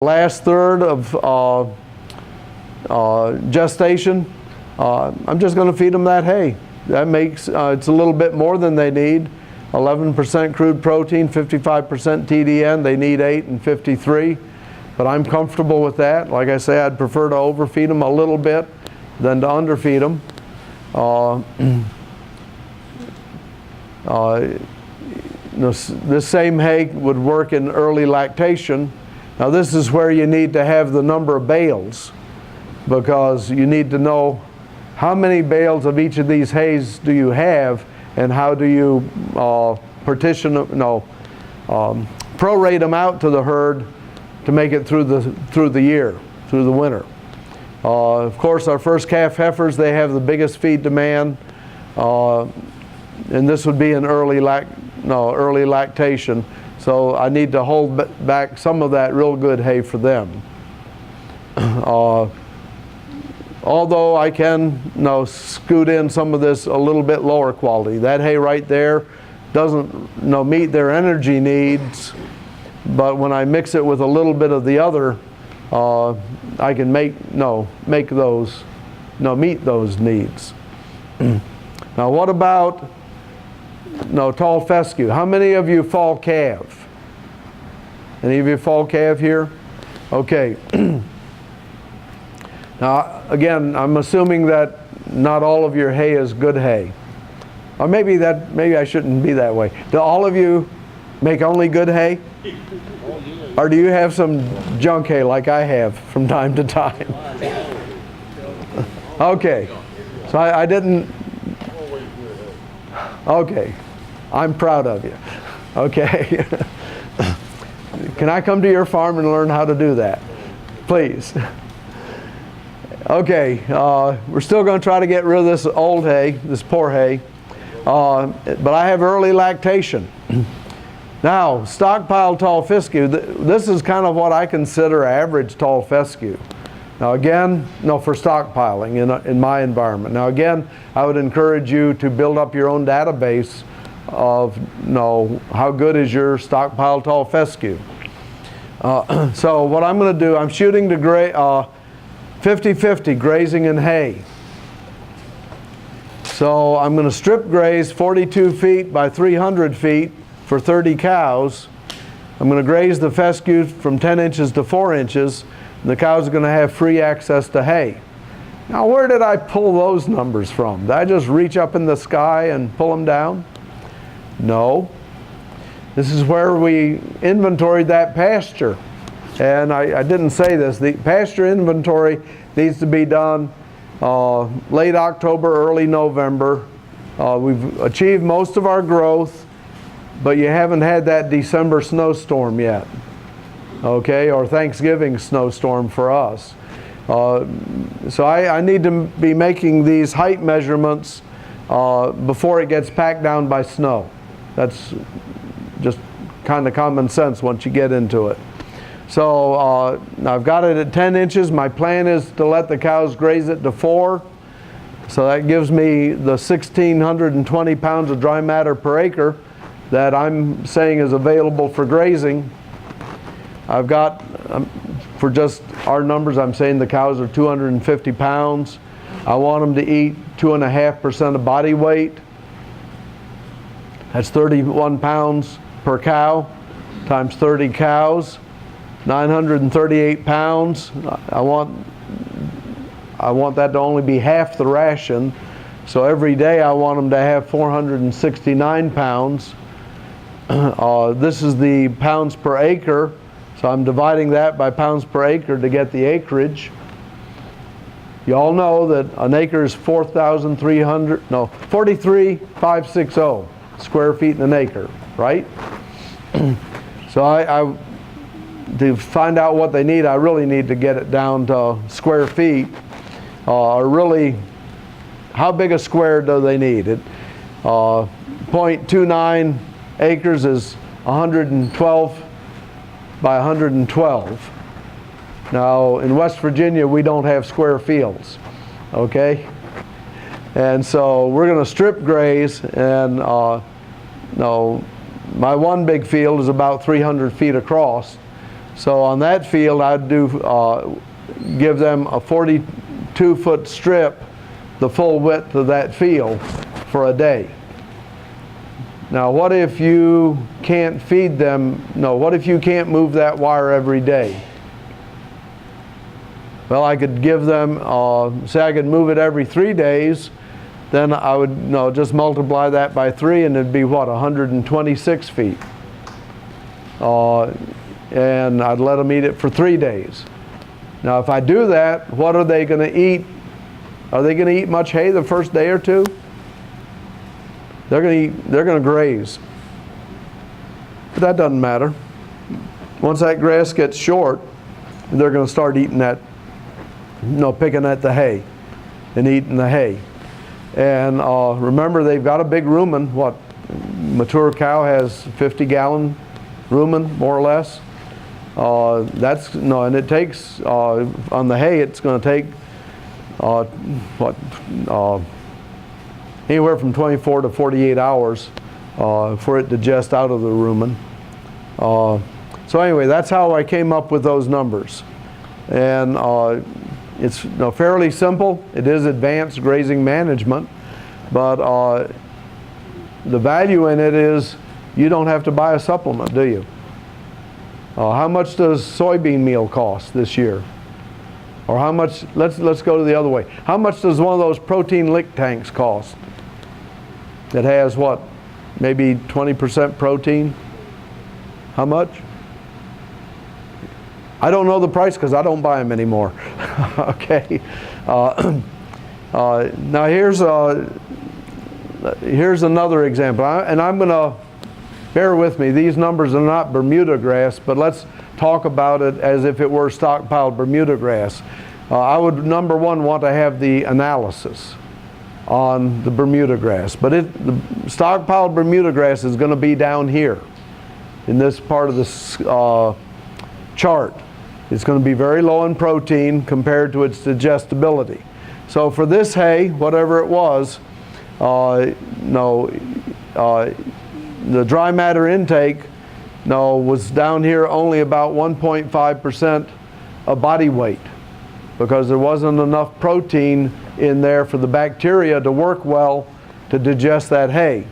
last third of gestation, I'm just going to feed them that hay. That makes, it's a little bit more than they need. 11% crude protein, 55% TDN. They need 8 and 53. But I'm comfortable with that. Like I say, I'd prefer to overfeed them a little bit than to underfeed them. This same hay would work in early lactation. Now this is where you need to have the number of bales, because you need to know how many bales of each of these hays do you have, and how do you prorate them out to the herd to make it through the year, through the winter. Of course, our first calf heifers, they have the biggest feed demand, and this would be an early lactation. So I need to hold back some of that real good hay for them. Although I can scoot in some of this a little bit lower quality. That hay right there doesn't meet their energy needs, but when I mix it with a little bit of the other, I can meet those needs. Now what about tall fescue? How many of you fall calve? Any of you fall calve here? Okay. Now again, I'm assuming that not all of your hay is good hay. Or maybe I shouldn't be that way. Do all of you make only good hay? Or do you have some junk hay like I have from time to time? Okay. So I didn't. Okay. I'm proud of you. Okay. Can I come to your farm and learn how to do that? Please. Okay. We're still going to try to get rid of this old hay, this poor hay. But I have early lactation. Now, stockpile tall fescue, this is kind of what I consider average tall fescue. Now again, for stockpiling in my environment. Now again, I would encourage you to build up your own database of how good is your stockpile tall fescue. So what I'm going to do, I'm shooting to 50-50 grazing and hay. So I'm going to strip graze 42 feet by 300 feet for 30 cows. I'm going to graze the fescue from 10 inches to 4 inches. And the cows are going to have free access to hay. Now where did I pull those numbers from? Did I just reach up in the sky and pull them down? No. This is where we inventoried that pasture. And I didn't say this. The pasture inventory needs to be done late October, early November. We've achieved most of our growth, but you haven't had that December snowstorm yet. Okay, or Thanksgiving snowstorm for us. So I need to be making these height measurements before it gets packed down by snow. That's just kind of common sense once you get into it. So I've got it at 10 inches. My plan is to let the cows graze it to 4. So that gives me the 1,620 pounds of dry matter per acre that I'm saying is available for grazing. I've got, for just our numbers, I'm saying the cows are 250 pounds. I want them to eat 2.5% of body weight. That's 31 pounds per cow times 30 cows. 938 pounds. I want that to only be half the ration. So every day I want them to have 469 pounds. This is the pounds per acre. So I'm dividing that by pounds per acre to get the acreage. You all know that an acre is 43,560 square feet in an acre, right? So to find out what they need, I really need to get it down to square feet. Really, how big a square do they need? 0.29 acres is 112 by 112. Now in West Virginia we don't have square fields, okay? And so we're going to strip graze, and my one big field is about 300 feet across. So on that field, I'd give them a 42-foot strip, the full width of that field, for a day. Now, what if you can't feed them? No, what if you can't move that wire every day? Well, I could give them, say I could move it every 3 days, then I would just multiply that by 3, and it'd be what, 126 feet. And I'd let them eat it for 3 days. Now, if I do that, what are they going to eat? Are they going to eat much hay the first day or two? They're going to graze. But that doesn't matter. Once that grass gets short, they're going to start eating that, picking at the hay and eating the hay. And remember, they've got a big rumen. What, mature cow has 50-gallon rumen, more or less. And it takes, on the hay, it's going to take, anywhere from 24 to 48 hours for it to digest out of the rumen. So anyway, that's how I came up with those numbers. And it's fairly simple. It is advanced grazing management, but the value in it is you don't have to buy a supplement, do you? How much does soybean meal cost this year? Or how much, let's go to the other way. How much does one of those protein lick tanks cost? That has what, maybe 20% protein? How much? I don't know the price because I don't buy them anymore. Okay. Now here's another example, and I'm going to, bear with me, these numbers are not Bermuda grass, but let's talk about it as if it were stockpiled Bermuda grass. I would, number one, want to have the analysis on the Bermuda grass. But the stockpiled Bermuda grass is going to be down here in this part of this chart. It's going to be very low in protein compared to its digestibility. So for this hay, whatever it was, the dry matter intake was down here only about 1.5% of body weight, because there wasn't enough protein in there for the bacteria to work well to digest that hay.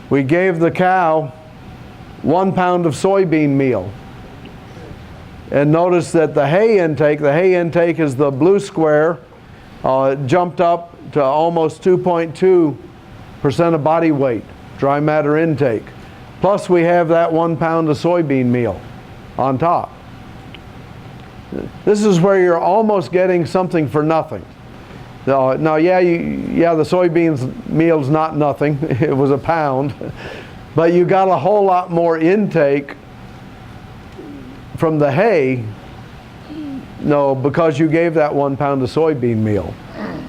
We gave the cow 1 pound of soybean meal. And notice that the hay intake is the blue square, jumped up to almost 2.2% of body weight, dry matter intake. Plus we have that 1 pound of soybean meal on top. This is where you're almost getting something for nothing. Now, the soybeans meal's not nothing. It was a pound. But you got a whole lot more intake from the hay, because you gave that 1 pound of soybean meal.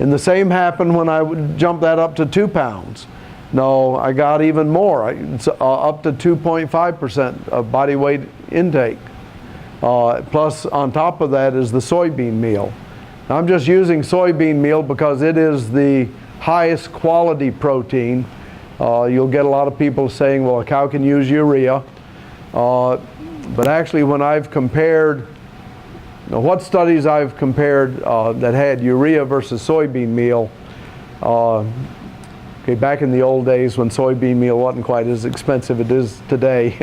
And the same happened when I would jump that up to 2 pounds. I got even more. It's up to 2.5% of body weight intake. Plus, on top of that is the soybean meal. Now, I'm just using soybean meal because it is the highest quality protein. You'll get a lot of people saying, well, a cow can use urea. But actually, when I've compared, what studies I've compared that had urea versus soybean meal, back in the old days when soybean meal wasn't quite as expensive as it is today,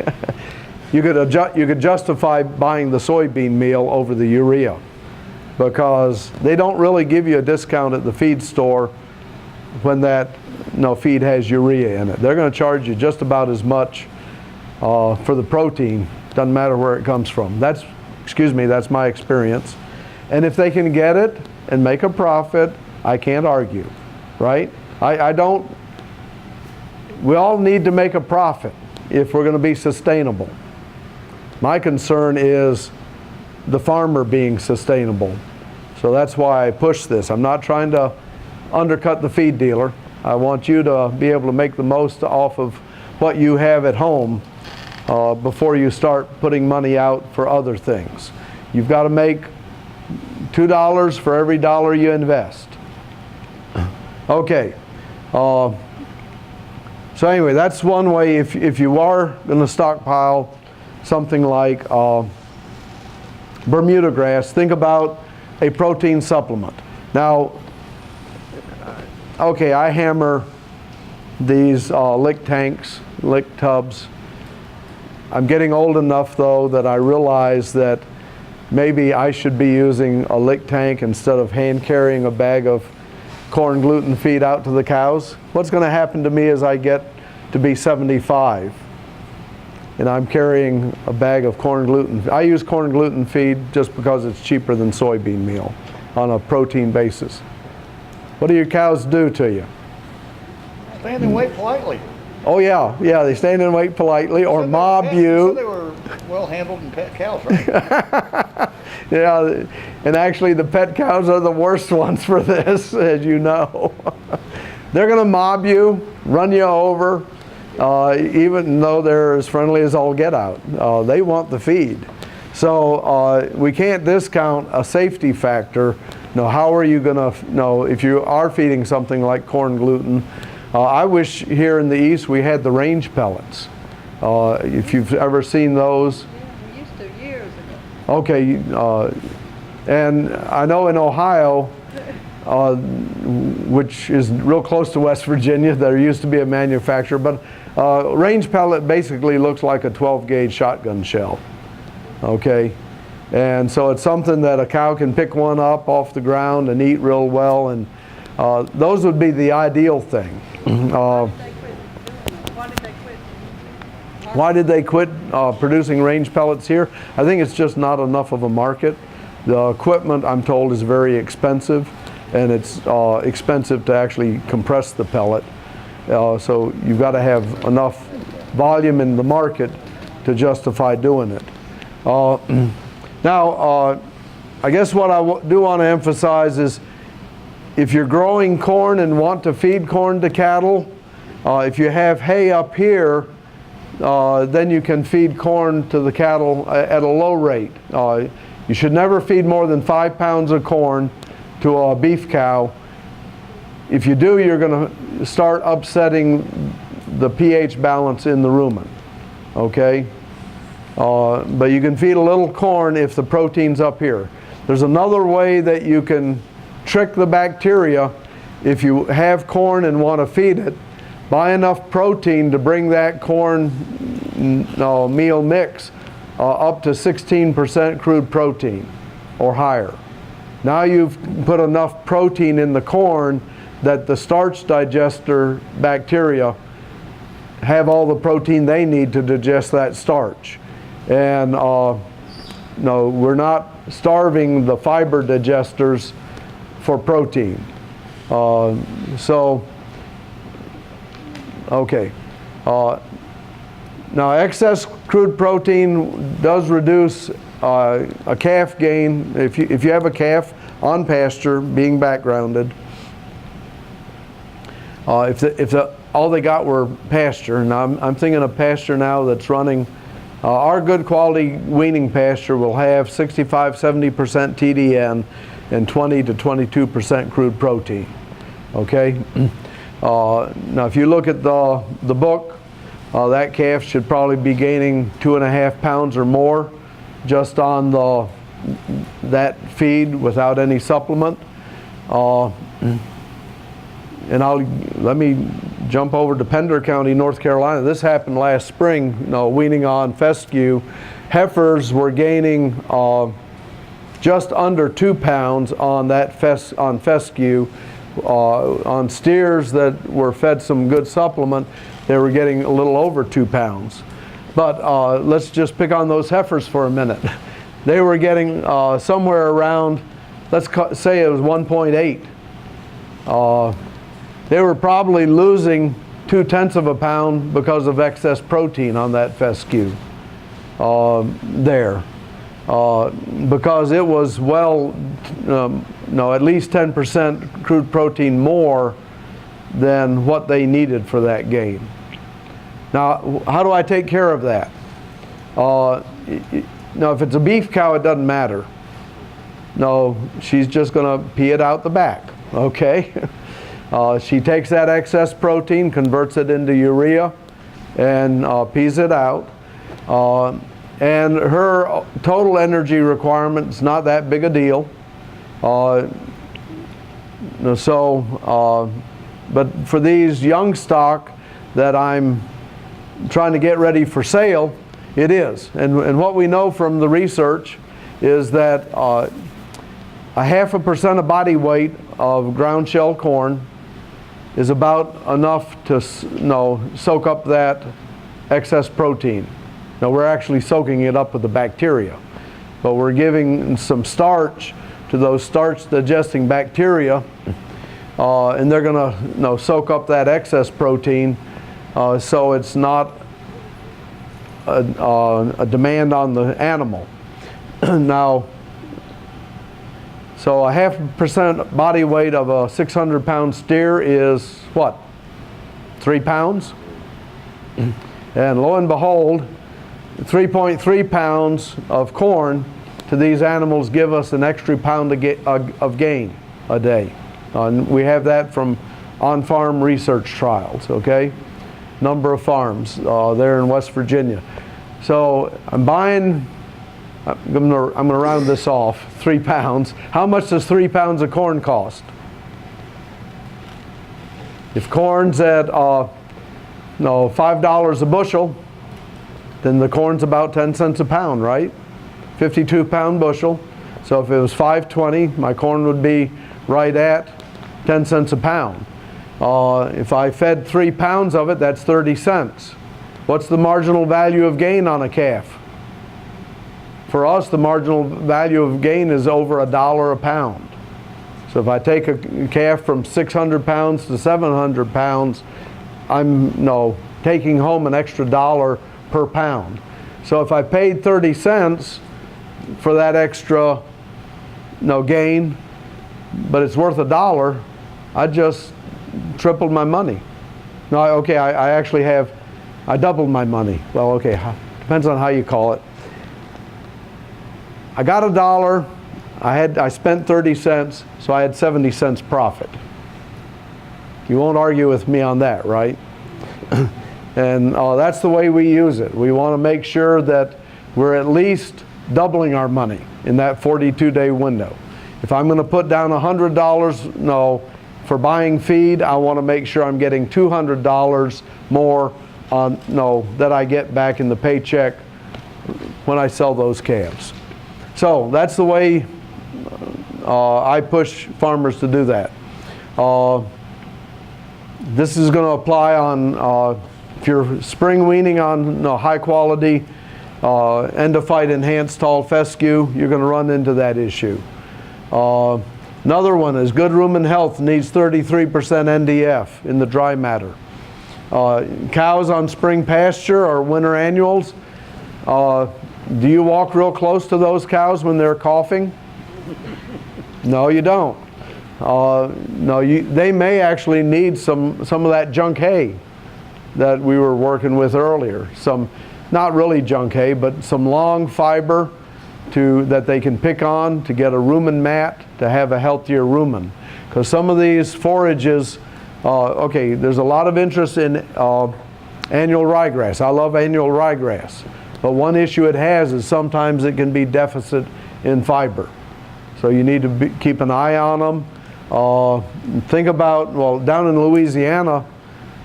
you could justify buying the soybean meal over the urea, because they don't really give you a discount at the feed store when that feed has urea in it. They're going to charge you just about as much for the protein. Doesn't matter where it comes from. That's my experience. And if they can get it and make a profit, I can't argue, right? We all need to make a profit if we're going to be sustainable. My concern is the farmer being sustainable. So that's why I push this. I'm not trying to undercut the feed dealer. I want you to be able to make the most off of what you have at home before you start putting money out for other things. You've got to make $2 for every dollar you invest. Okay. So anyway, that's one way. If you are going to stockpile something like Bermuda grass, think about a protein supplement. Now, okay, I hammer these lick tanks, lick tubs. I'm getting old enough though that I realize that maybe I should be using a lick tank instead of hand carrying a bag of corn gluten feed out to the cows. What's going to happen to me as I get to be 75 and I'm carrying a bag of corn gluten? I use corn gluten feed just because it's cheaper than soybean meal on a protein basis. What do your cows do to you? Stand and wait politely. Oh yeah, they stand and wait politely or mob you. So they were well handled and pet cows, right? Yeah, and actually the pet cows are the worst ones for this, as you know. They're going to mob you, run you over, even though they're as friendly as all get out. They want the feed. So we can't discount a safety factor. How are you going to know if you are feeding something like corn gluten? I wish here in the East we had the range pellets. If you've ever seen those. Yeah, we used to years ago. Okay, and I know in Ohio, which is real close to West Virginia, there used to be a manufacturer, but range pellet basically looks like a 12-gauge shotgun shell. Okay, and so it's something that a cow can pick one up off the ground and eat real well, and those would be the ideal thing. Why did they quit producing range pellets here? I think it's just not enough of a market. The equipment, I'm told, is very expensive, and it's expensive to actually compress the pellet. So you've got to have enough volume in the market to justify doing it. Now, I guess what I do want to emphasize is if you're growing corn and want to feed corn to cattle, if you have hay up here, then you can feed corn to the cattle at a low rate. You should never feed more than 5 pounds of corn to a beef cow. If you do, you're going to start upsetting the pH balance in the rumen. Okay? But you can feed a little corn if the protein's up here. There's another way that you can trick the bacteria. If you have corn and want to feed it, buy enough protein to bring that corn meal mix up to 16% crude protein or higher. Now you've put enough protein in the corn that the starch digester bacteria have all the protein they need to digest that starch. And no, we're not starving the fiber digesters for protein. Okay. Now excess crude protein does reduce a calf gain. If you have a calf on pasture being backgrounded, if all they got were pasture, now I'm thinking of pasture now that's running. Our good quality weaning pasture will have 65-70% TDN and 20 to 22% crude protein. Okay. Now if you look at the book, that calf should probably be gaining 2.5 pounds or more just on that feed without any supplement. And let me jump over to Pender County, North Carolina. This happened last spring, weaning on fescue. Heifers were gaining just under 2 pounds on that fescue. On steers that were fed some good supplement, they were getting a little over 2 pounds. But let's just pick on those heifers for a minute. They were getting somewhere around, let's say it was 1.8. They were probably losing 0.2 of a pound because of excess protein on that fescue there. Because it was at least 10% crude protein more than what they needed for that gain. Now, how do I take care of that? Now, if it's a beef cow, it doesn't matter. No, she's just going to pee it out the back, okay? She takes that excess protein, converts it into urea, and pees it out. and her total energy requirement is not that big a deal. But for these young stock that I'm trying to get ready for sale, it is. And what we know from the research is that a 0.5% of body weight of ground shell corn is about enough to soak up that excess protein. Now we're actually soaking it up with the bacteria, but we're giving some starch to those starch digesting bacteria, and they're going to soak up that excess protein, so it's not a demand on the animal. Now, so a 0.5% body weight of a 600-pound steer is what? 3 pounds? And lo and behold, 3.3 pounds of corn to these animals give us an extra pound of gain a day. And we have that from on-farm research trials, okay? Number of farms there in West Virginia. So I'm gonna round this off, 3 pounds. How much does 3 pounds of corn cost? If corn's at $5 a bushel, then the corn's about 10 cents a pound, right? 52-pound bushel. So if it was $5.20, my corn would be right at 10 cents a pound. If I fed 3 pounds of it, that's 30 cents. What's the marginal value of gain on a calf? For us, the marginal value of gain is over $1 a pound. So if I take a calf from 600 pounds to 700 pounds, I'm taking home an extra $1 per pound. So if I paid 30 cents for that extra gain, but it's worth $1, I just tripled my money. No, okay, I doubled my money. Well, okay, depends on how you call it. I got $1, I spent 30 cents, so I had 70 cents profit. You won't argue with me on that, right? And that's the way we use it. We want to make sure that we're at least doubling our money in that 42-day window. If I'm going to put down $100 for buying feed, I want to make sure I'm getting $200 more that I get back in the paycheck when I sell those calves. So that's the way I push farmers to do that. This is going to apply on if you're spring weaning on high quality endophyte enhanced tall fescue, you're going to run into that issue. Another one is good rumen health needs 33% NDF in the dry matter. Cows on spring pasture or winter annuals, do you walk real close to those cows when they're coughing? No, you don't. They may actually need some of that junk hay that we were working with earlier. Some, not really junk hay, but some long fiber that they can pick on to get a rumen mat to have a healthier rumen. Because some of these forages, okay, there's a lot of interest in annual ryegrass. I love annual ryegrass. But one issue it has is sometimes it can be deficit in fiber. So you need to keep an eye on them. Think about, well, down in Louisiana,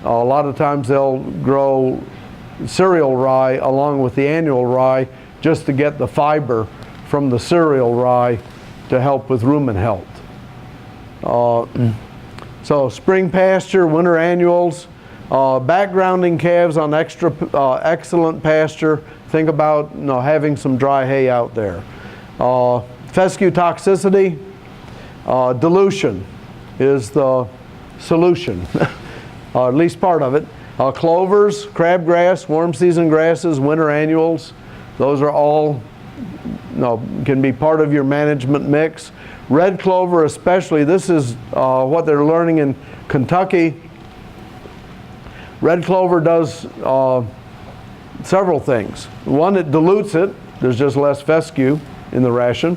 a lot of times they'll grow cereal rye along with the annual rye just to get the fiber from the cereal rye to help with rumen health. So spring pasture, winter annuals, backgrounding calves on excellent pasture. Think about having some dry hay out there. Fescue toxicity, dilution is the solution, at least part of it. Clovers, crabgrass, warm season grasses, winter annuals, those are all can be part of your management mix. Red clover especially, this is what they're learning in Kentucky. Red clover does several things. One, it dilutes it. There's just less fescue in the ration.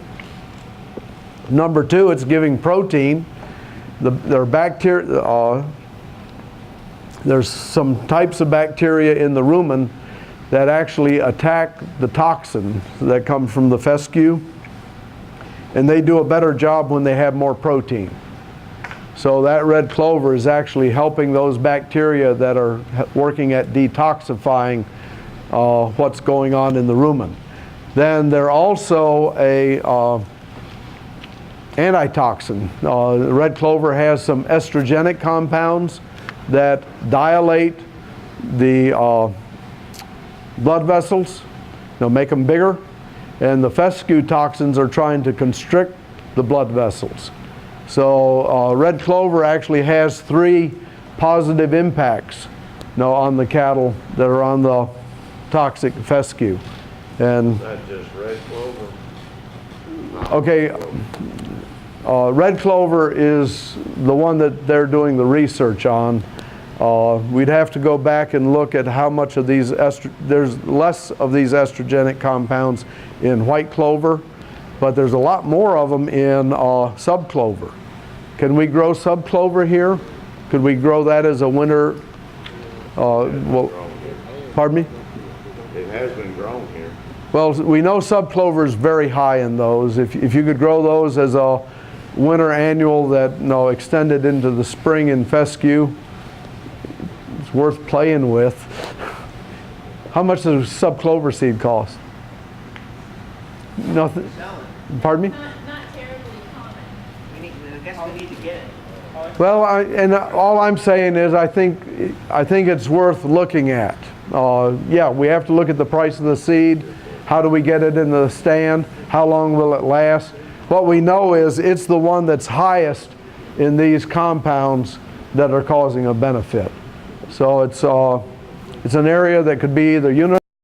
Number two, it's giving protein. There are bacteria. There's some types of bacteria in the rumen that actually attack the toxin that comes from the fescue, and they do a better job when they have more protein. So that red clover is actually helping those bacteria that are working at detoxifying what's going on in the rumen. Then they're also a antitoxin. The red clover has some estrogenic compounds that dilate the blood vessels, make them bigger, and the fescue toxins are trying to constrict the blood vessels. So red clover actually has 3 positive impacts on the cattle that are on the toxic fescue. And Not just red clover. okay, red clover is the one that they're doing the research on. We'd have to go back and look at how much of these there's less of these estrogenic compounds in white clover, but there's a lot more of them in subclover. Can we grow subclover here? Could we grow that as a winter? Well, pardon me? It has been grown here. Well, we know subclover is very high in those. If you could grow those as a winter annual that extended into the spring in fescue, it's worth playing with. How much does subclover seed cost? Nothing. Pardon me? Not terribly common. I guess we need to get it. Well, all I'm saying is I think it's worth looking at. Yeah, we have to look at the price of the seed. How do we get it in the stand? How long will it last? What we know is it's the one that's highest in these compounds that are causing a benefit. So it's an area that could be either